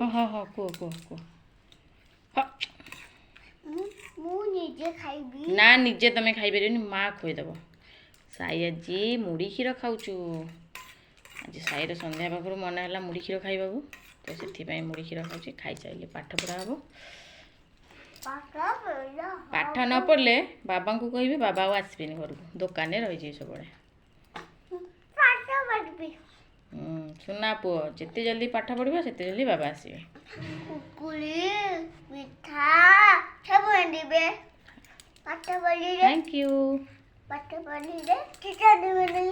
ହଁ ହଁ ହଁ କୁହ ମୁଁ ନିଜେ ଖାଇବି। ନା ନିଜେ ତମେ ଖାଇପାରିବନି, ମା ଖୁଆଇଦେବ। ସାଇ ଆଜି ମୁଢ଼ି କ୍ଷୀର ଖାଉଛୁ। ଆଜି ସାଇର ସନ୍ଧ୍ୟା ପାଖରୁ ମନେ ହେଲା ମୁଢ଼ି କ୍ଷୀର ଖାଇବାକୁ, ତ ସେଥିପାଇଁ ମୁଢ଼ି କ୍ଷୀର ଖାଉଛି। ଖାଇସାରିଲେ ପାଠ ପଢ଼ା ହେବ। ପାଠ ନ ପଢ଼ିଲେ ବାବାଙ୍କୁ କହିବି, ବାବା ଆଉ ଆସିବେନି ଘରକୁ, ଦୋକାନରେ ରହିଯିବେ ସବୁବେଳେ। ସୁନା ପୁଅ, ଯେତେ ଜଲ୍ଦି ପାଠ ପଢ଼ିବ ସେତେ ଜଲ୍ଦି ବାବା ଆସିବେ। ମିଠା ସବୁ ଆଣିବେ। ପାଠ ପଢ଼ିଲେ ଥ୍ୟାଙ୍କ ୟୁ। ପାଠ ପଢ଼ିଲେ ଟିଚର ଦେବେନି।